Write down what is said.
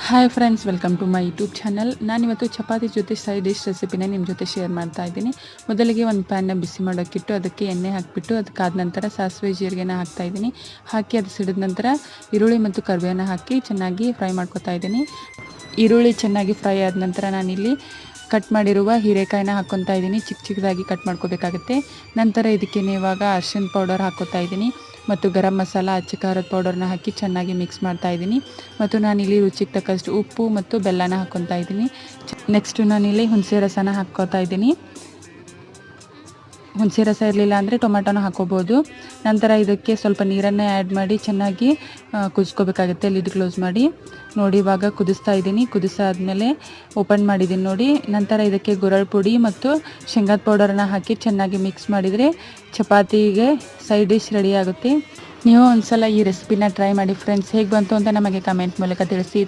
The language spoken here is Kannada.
Hi friends, welcome to my YouTube channel. ನಾನಿವತ್ತು ಚಪಾತಿ ಜೊತೆ ಸೈಡ್ ಡಿಶ್ ರೆಸಿಪಿನ ನಿಮ್ಮ ಜೊತೆ ಶೇರ್ ಮಾಡ್ತಾ ಇದ್ದೀನಿ. ಮೊದಲಿಗೆ ಒಂದು ಪ್ಯಾನ್ನ ಬಿಸಿ ಮಾಡೋಕ್ಕಿಟ್ಟು ಅದಕ್ಕೆ ಎಣ್ಣೆ ಹಾಕಿಬಿಟ್ಟು ಅದಕ್ಕಾದ ನಂತರ ಸಾಸಿವೆ ಜೀರಿಗೆನ ಹಾಕ್ತಾಯಿದ್ದೀನಿ. ಹಾಕಿ ಅದು ಸಿಡಿದ ನಂತರ ಈರುಳ್ಳಿ ಮತ್ತು ಕರಿಬೇವನ್ನ ಹಾಕಿ ಚೆನ್ನಾಗಿ ಫ್ರೈ ಮಾಡ್ಕೊತಾ ಇದ್ದೀನಿ. ಈರುಳ್ಳಿ ಚೆನ್ನಾಗಿ ಫ್ರೈ ಆದ ನಂತರ ನಾನಿಲ್ಲಿ ಕಟ್ ಮಾಡಿರುವ ಹೀರೆಕಾಯಿನ ಹಾಕ್ಕೊತಾ ಇದ್ದೀನಿ. ಚಿಕ್ಕ ಚಿಕ್ಕದಾಗಿ ಕಟ್ ಮಾಡ್ಕೋಬೇಕಾಗುತ್ತೆ. ನಂತರ ಇದಕ್ಕೆ ಇವಾಗ ಅರಿಶಿನ ಪೌಡರ್ ಹಾಕ್ಕೊತಾ ಇದ್ದೀನಿ ಮತ್ತು ಗರಂ ಮಸಾಲ, ಅಚ್ಚ ಖಾರದ ಪೌಡರ್ನ ಹಾಕಿ ಚೆನ್ನಾಗಿ ಮಿಕ್ಸ್ ಮಾಡ್ತಾ ಇದ್ದೀನಿ. ಮತ್ತು ನಾನಿಲ್ಲಿ ರುಚಿಗೆ ತಕ್ಕಷ್ಟು ಉಪ್ಪು ಮತ್ತು ಬೆಲ್ಲನ ಹಾಕ್ಕೊತಾ ಇದ್ದೀನಿ. ನೆಕ್ಸ್ಟು ನಾನಿಲ್ಲಿ ಹುಣಸೆ ರಸನ ಹಾಕ್ಕೊತಾ ಇದ್ದೀನಿ. ಹುಣಸೆ ರಸ ಇರಲಿಲ್ಲ ಅಂದರೆ ಟೊಮೆಟೊನ ಹಾಕ್ಕೋಬೋದು. ನಂತರ ಇದಕ್ಕೆ ಸ್ವಲ್ಪ ನೀರನ್ನು ಆ್ಯಡ್ ಮಾಡಿ ಚೆನ್ನಾಗಿ ಕುದಿಸ್ಕೋಬೇಕಾಗುತ್ತೆ. ಲಿಡ್ ಕ್ಲೋಸ್ ಮಾಡಿ ನೋಡಿ, ಇವಾಗ ಕುದಿಸ್ತಾ ಇದ್ದೀನಿ. ಕುದಿಸಾದ್ಮೇಲೆ ಓಪನ್ ಮಾಡಿದ್ದೀನಿ ನೋಡಿ. ನಂತರ ಇದಕ್ಕೆ ಗುರಳ್ ಪುಡಿ ಮತ್ತು ಶೇಂಗಾದ ಪೌಡರನ್ನ ಹಾಕಿ ಚೆನ್ನಾಗಿ ಮಿಕ್ಸ್ ಮಾಡಿದರೆ ಚಪಾತಿಗೆ ಸೈಡ್ ಡಿಶ್ ರೆಡಿ ಆಗುತ್ತೆ. ನೀವು ಒಂದ್ಸಲ ಈ ರೆಸಿಪಿನ ಟ್ರೈ ಮಾಡಿ ಫ್ರೆಂಡ್ಸ್. ಹೇಗೆ ಬಂತು ಅಂತ ನಮಗೆ ಕಮೆಂಟ್ ಮೂಲಕ ತಿಳಿಸಿ.